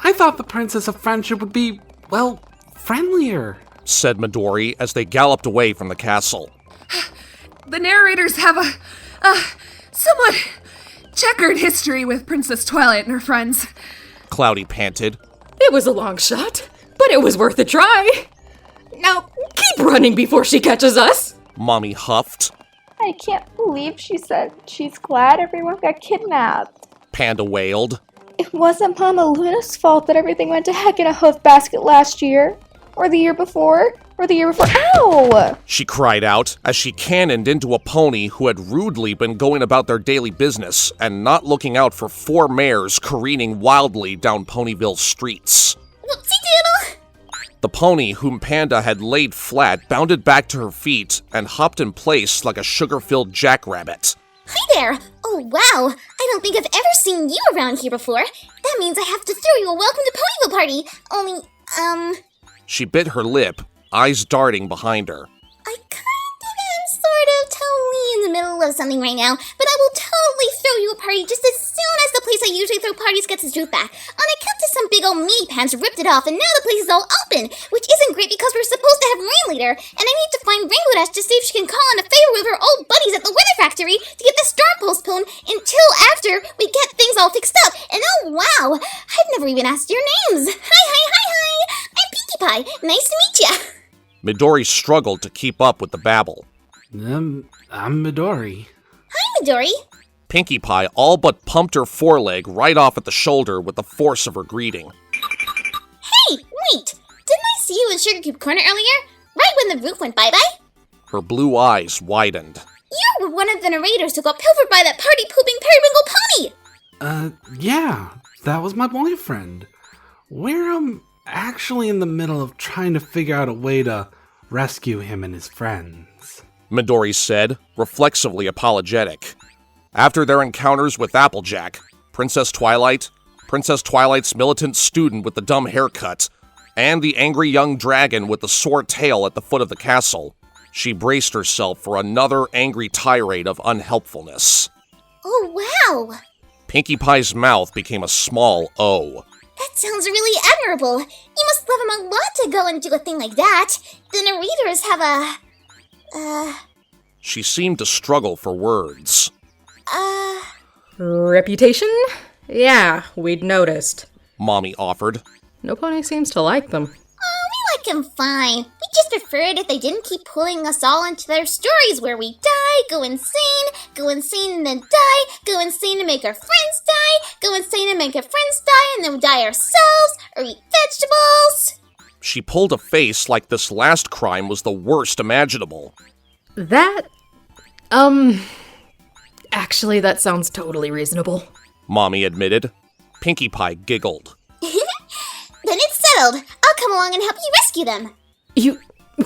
I thought the Princess of Friendship would be, well, friendlier, said Midori as they galloped away from the castle. The narrators have a somewhat checkered history with Princess Twilight and her friends. Cloudy panted. It was a long shot, but it was worth a try. Now, keep running before she catches us. Mami huffed. I can't believe she said she's glad everyone got kidnapped. Panda wailed. It wasn't Mama Luna's fault that everything went to heck in a hoof basket last year. Or the year before. Or the year before. Ow! She cried out as she cannoned into a pony who had rudely been going about their daily business and not looking out for 4 mares careening wildly down Ponyville's streets. Whoopsie-doodle! The pony, whom Panda had laid flat, bounded back to her feet and hopped in place like a sugar-filled jackrabbit. Hi there! Oh wow, I don't think I've ever seen you around here before. That means I have to throw you a welcome to Ponyville party. Only, She bit her lip, eyes darting behind her. I kind of am sort of totally in the middle of something right now, but I will totally throw you a party just as soon as the place I usually throw parties gets its truth back. On account of some big old meaty pants ripped it off, and now the place is all open, which isn't great because we're supposed to have Rain Leader, and I need to find Rainbow Dash to see if she can call in a favor with her old buddies at the Weather Factory to get the storm postponed until after we get things all fixed up. And oh wow, I've never even asked your names. Hi. I'm Pinkie Pie. Nice to meet ya. Midori struggled to keep up with the babble. I'm Midori. Hi, Midori. Pinkie Pie all but pumped her foreleg right off at the shoulder with the force of her greeting. Hey, wait! Didn't I see you in Sugar Cube Corner earlier? Right when the roof went bye-bye? Her blue eyes widened. You were one of the narrators who got pilfered by that party-pooping periwinkle pony! Yeah, that was my boyfriend. We're, actually in the middle of trying to figure out a way to rescue him and his friends, Midori said, reflexively apologetic. After their encounters with Applejack, Princess Twilight's militant student with the dumb haircut, and the angry young dragon with the sore tail at the foot of the castle, she braced herself for another angry tirade of unhelpfulness. Oh, wow! Pinkie Pie's mouth became a small O. That sounds really admirable. You must love him a lot to go and do a thing like that. The narrators have She seemed to struggle for words. Reputation? Yeah, we'd noticed. Mami offered. No pony seems to like them. Oh, we like him fine. We just preferred if they didn't keep pulling us all into their stories where we die, go insane and then die, go insane and make our friends die, go insane and make our friends die, and then we die ourselves, or eat vegetables. She pulled a face like this last crime was the worst imaginable. Actually, that sounds totally reasonable. Mami admitted. Pinkie Pie giggled. Then it's settled. I'll come along and help you rescue them.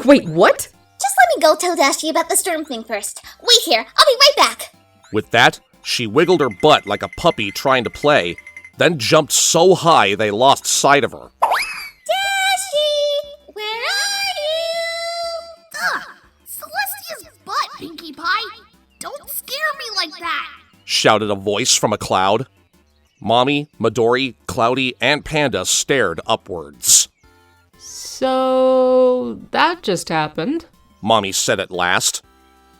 Wait, what? Just let me go tell Dashy about the storm thing first. Wait here, I'll be right back. With that, she wiggled her butt like a puppy trying to play, then jumped so high they lost sight of her. Dashy, where are you? Ugh! Celestia's butt, Pinkie Pie! Don't scare me like that! Shouted a voice from a cloud. Mami, Midori, Cloudy, and Panda stared upwards. So, that just happened. Mami said at last.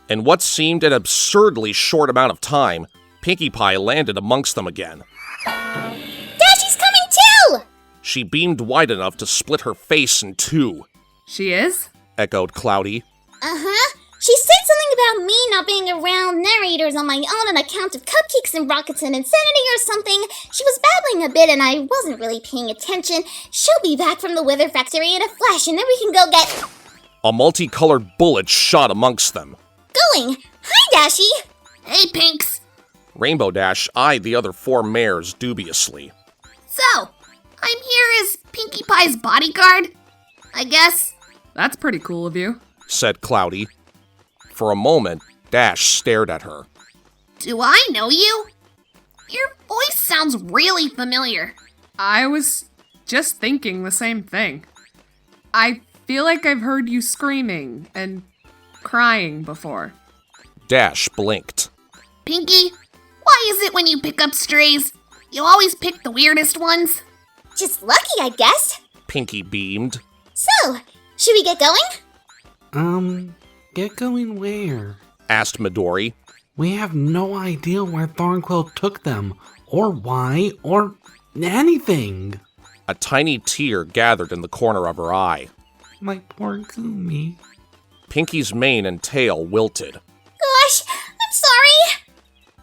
In what seemed an absurdly short amount of time, Pinkie Pie landed amongst them again. Dashy's coming too! She beamed wide enough to split her face in two. She is? Echoed Cloudy. Uh-huh. She said something about me not being around narrators on my own on account of cupcakes and rockets and insanity or something. She was babbling a bit and I wasn't really paying attention. She'll be back from the Weather Factory in a flash and then we can go get... A multicolored bullet shot amongst them. Going! Hi, Dashy! Hey, Pinks! Rainbow Dash eyed the other 4 mares dubiously. So, I'm here as Pinkie Pie's bodyguard, I guess. That's pretty cool of you. Said Cloudy. For a moment, Dash stared at her. Do I know you? Your voice sounds really familiar. I was just thinking the same thing. I feel like I've heard you screaming and crying before. Dash blinked. Pinkie, why is it when you pick up strays, you always pick the weirdest ones? Just lucky, I guess. Pinkie beamed. So, should we get going? Get going where? Asked Midori. We have no idea where Thornquill took them, or why, or anything. A tiny tear gathered in the corner of her eye. My poor Gumi. Pinkie's mane and tail wilted. Gosh, I'm sorry.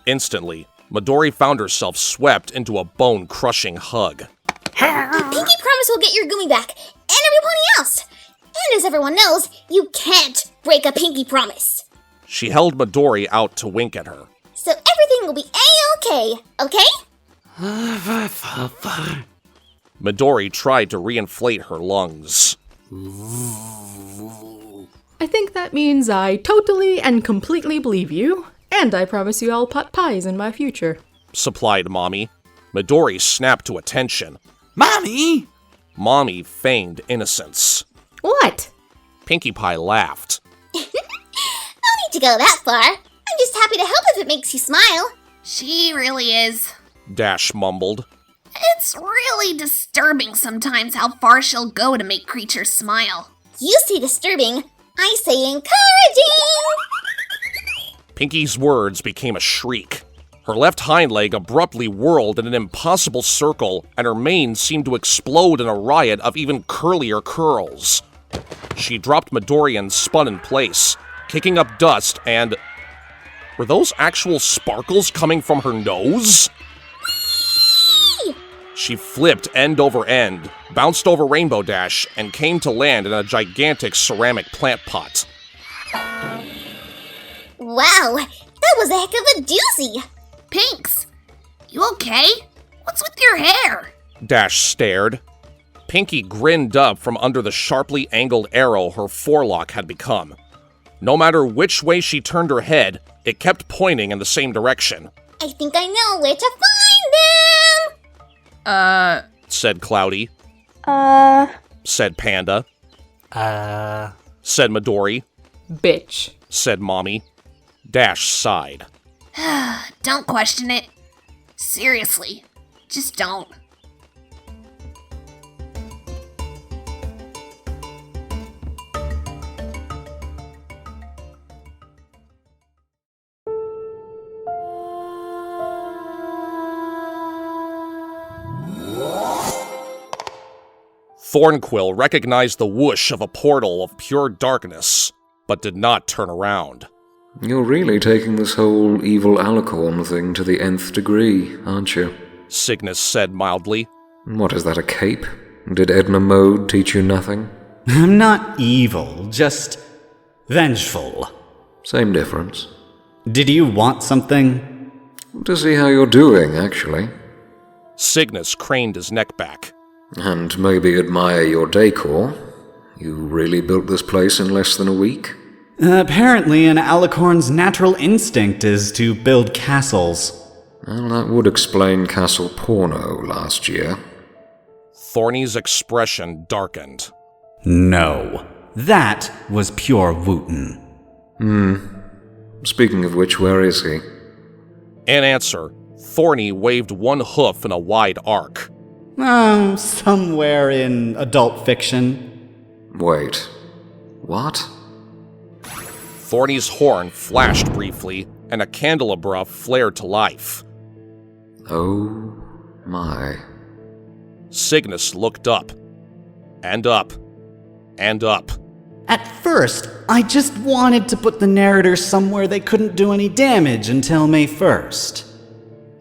Instantly, Midori found herself swept into a bone-crushing hug. Pinkie promise we'll get your Gumi back, and every pony else. And as everyone knows, you can't break a Pinkie promise. She held Midori out to wink at her. So everything will be A-okay, okay? Midori tried to reinflate her lungs. I think that means I totally and completely believe you, and I promise you I'll pot pies in my future. Supplied Mami. Midori snapped to attention. Mami! Mami feigned innocence. What? Pinkie Pie laughed. No need to go that far. I'm just happy to help if it makes you smile. She really is. Dash mumbled. It's really disturbing sometimes how far she'll go to make creatures smile. You say disturbing, I say encouraging. Pinkie's words became a shriek. Her left hind leg abruptly whirled in an impossible circle, and her mane seemed to explode in a riot of even curlier curls. She dropped Midori and spun in place, kicking up dust, and... were those actual sparkles coming from her nose? She flipped end over end, bounced over Rainbow Dash, and came to land in a gigantic ceramic plant pot. Wow, that was a heck of a doozy. Pinks, you okay? What's with your hair? Dash stared. Pinkie grinned up from under the sharply angled arrow her forelock had become. No matter which way she turned her head, it kept pointing in the same direction. I think I know where to find them. Said Cloudy. Said Panda. Said Midori. Bitch. Said Mami. Dash sighed. Don't question it. Seriously, just don't. Thornquill recognized the whoosh of a portal of pure darkness, but did not turn around. You're really taking this whole evil alicorn thing to the nth degree, aren't you? Cygnus said mildly. What is that, a cape? Did Edna Mode teach you nothing? I'm not evil, just vengeful. Same difference. Did you want something? To see how you're doing, actually. Cygnus craned his neck back. And maybe admire your decor. You really built this place in less than a week? Apparently, an alicorn's natural instinct is to build castles. Well, that would explain Castle Porno last year. Thorny's expression darkened. No, that was pure Wooten. Speaking of which, where is he? In answer, Thorny waved one hoof in a wide arc. Somewhere in adult fiction. Wait. What? Thorny's horn flashed briefly, and a candelabra flared to life. Oh my. Cygnus looked up. And up. And up. At first, I just wanted to put the narrators somewhere they couldn't do any damage until May 1st.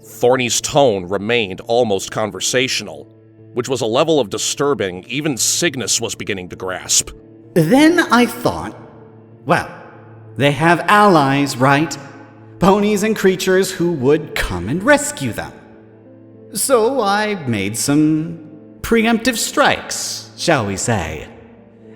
Thorny's tone remained almost conversational, which was a level of disturbing even Cygnus was beginning to grasp. Then I thought, well, they have allies, right? Ponies and creatures who would come and rescue them. So I made some preemptive strikes, shall we say.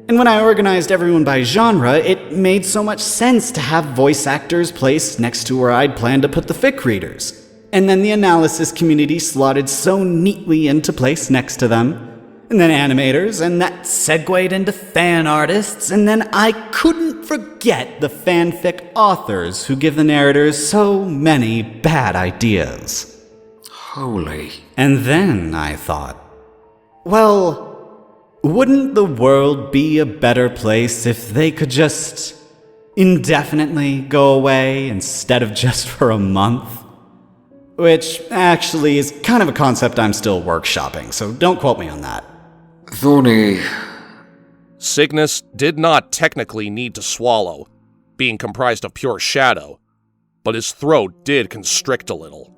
And when I organized everyone by genre, it made so much sense to have voice actors placed next to where I'd planned to put the fic readers. And then the analysis community slotted so neatly into place next to them. And then animators, and that segued into fan artists, and then I couldn't forget the fanfic authors who give the narrators so many bad ideas. Holy. And then I thought, Well, wouldn't the world be a better place if they could just indefinitely go away instead of just for a month? Which actually is kind of a concept I'm still workshopping, so don't quote me on that. Thorny, Cygnus did not technically need to swallow, being comprised of pure shadow, but his throat did constrict a little.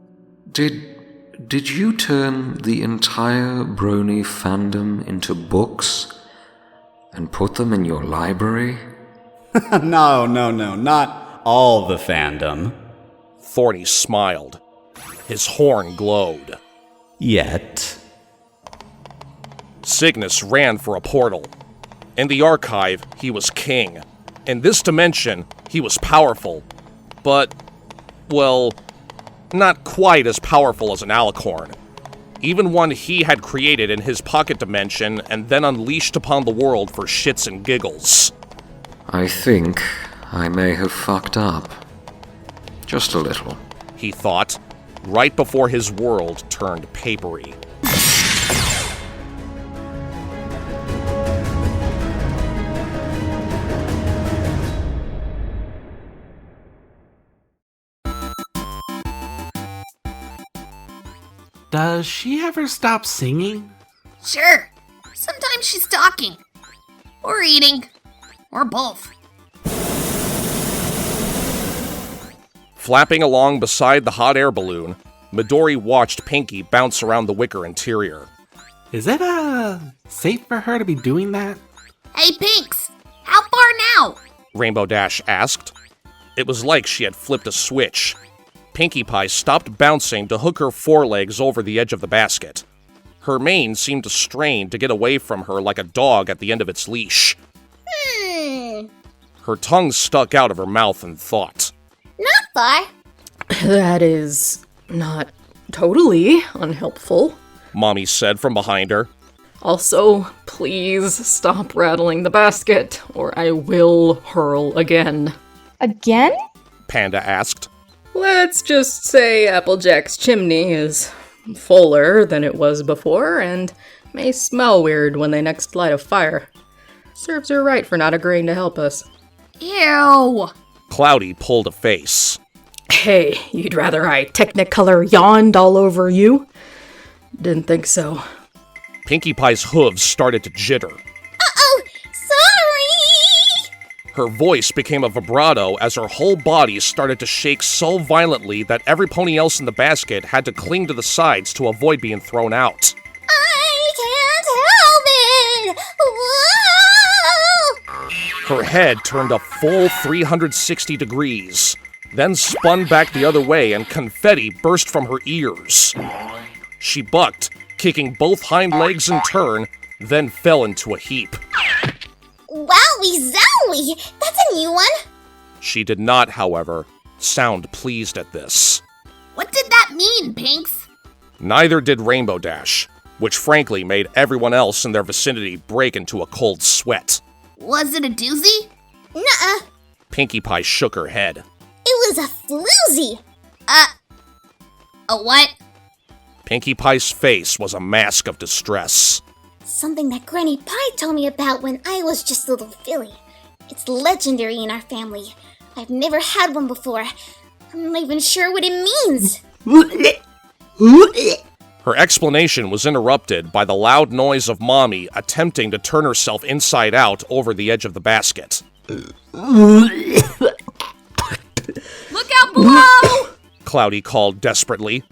did you turn the entire brony fandom into books and put them in your library? No, not all the fandom. Thorny smiled. His horn glowed. Yet. Cygnus ran for a portal. In the archive, he was king. In this dimension, he was powerful. But, well, not quite as powerful as an alicorn. Even one he had created in his pocket dimension and then unleashed upon the world for shits and giggles. I think I may have fucked up. Just a little. He thought, right before his world turned papery. Does she ever stop singing? Sure. Sometimes she's talking. Or eating. Or both. Flapping along beside the hot air balloon, Midori watched Pinkie bounce around the wicker interior. Is it, safe for her to be doing that? Hey, Pinks! How far now? Rainbow Dash asked. It was like she had flipped a switch. Pinkie Pie stopped bouncing to hook her forelegs over the edge of the basket. Her mane seemed to strain to get away from her like a dog at the end of its leash. Her tongue stuck out of her mouth in thought. Not far. That is not totally unhelpful. Mami said from behind her. Also, please stop rattling the basket, or I will hurl again. Again? Panda asked. Let's just say Applejack's chimney is fuller than it was before, and may smell weird when they next light a fire. Serves her right for not agreeing to help us. Ew! Cloudy pulled a face. Hey, you'd rather I Technicolor yawned all over you? Didn't think so. Pinkie Pie's hooves started to jitter. Uh-oh! Sorry! Her voice became a vibrato as her whole body started to shake so violently that every pony else in the basket had to cling to the sides to avoid being thrown out. I can't help it! Whoa! Her head turned a full 360 degrees, then spun back the other way and confetti burst from her ears. She bucked, kicking both hind legs in turn, then fell into a heap. Wowie zowie! That's a new one! She did not, however, sound pleased at this. What did that mean, Pinks? Neither did Rainbow Dash, which frankly made everyone else in their vicinity break into a cold sweat. Was it a doozy? Nuh-uh. Pinkie Pie shook her head. It was a floozy. A what? Pinkie Pie's face was a mask of distress. Something that Granny Pie told me about when I was just a little filly. It's legendary in our family. I've never had one before. I'm not even sure what it means. Her explanation was interrupted by the loud noise of Mami attempting to turn herself inside out over the edge of the basket. Look out below! Cloudy called desperately.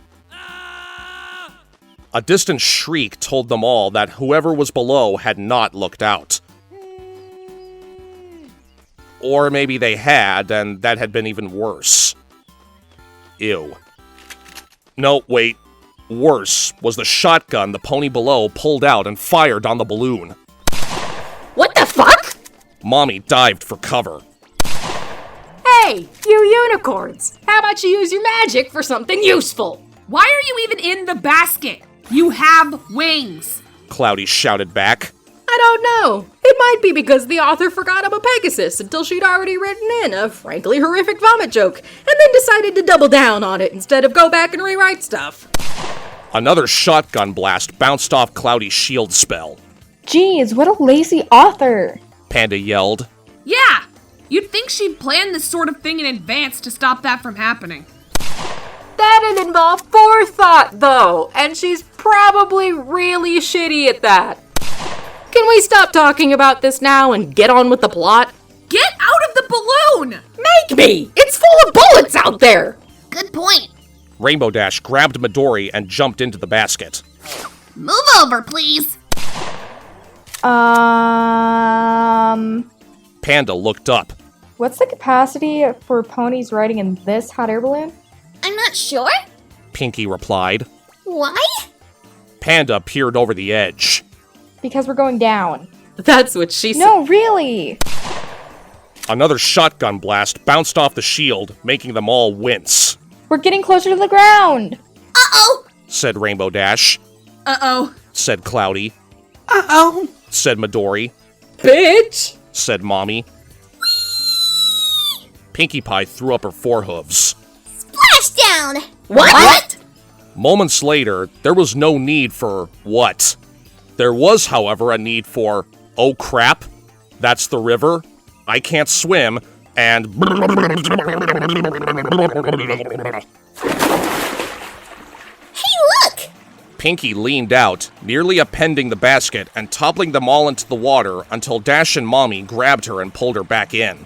A distant shriek told them all that whoever was below had not looked out. Or maybe they had, and that had been even worse. Ew. No, wait. Worse was the shotgun the pony below pulled out and fired on the balloon. What the fuck? Mami dived for cover. Hey, you unicorns! How about you use your magic for something useful? Why are you even in the basket? You have wings. Cloudy shouted back. I don't know. It might be because the author forgot I'm a Pegasus until she'd already written in a frankly horrific vomit joke, and then decided to double down on it instead of go back and rewrite stuff. Another shotgun blast bounced off Cloudy's shield spell. Geez, what a lazy author. Panda yelled. Yeah! You'd think she'd planned this sort of thing in advance to stop that from happening. That'd involve forethought, though, and she's probably really shitty at that. Can we stop talking about this now and get on with the plot? Get out of the balloon! Make me! It's full of bullets out there! Good point. Rainbow Dash grabbed Midori and jumped into the basket. Move over, please. Panda looked up. What's the capacity for ponies riding in this hot air balloon? I'm not sure. Pinkie replied. Why? Panda peered over the edge. Because we're going down. That's what she said. No, really! Another shotgun blast bounced off the shield, making them all wince. We're getting closer to the ground! Uh-oh! Said Rainbow Dash. Uh-oh. Said Cloudy. Uh-oh. Said Midori. Bitch! Said Mami. Pinkie Pie threw up her forehooves. Splashdown! What? Moments later, there was no need for what? There was, however, a need for, oh crap, that's the river, I can't swim, and... Hey, look! Pinkie leaned out, nearly appending the basket and toppling them all into the water until Dash and Mami grabbed her and pulled her back in.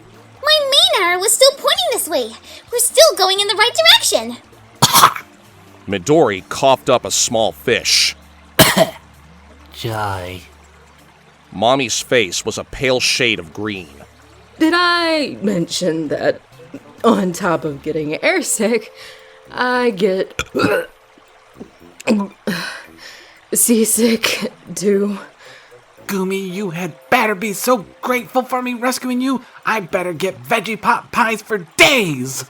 My main arrow was still pointing this way. We're still going in the right direction. Midori coughed up a small fish. Joy. Mami's face was a pale shade of green. Did I mention that on top of getting airsick, I get seasick too? Gumi, you had better be so grateful for me rescuing you, I better get veggie pot pies for days!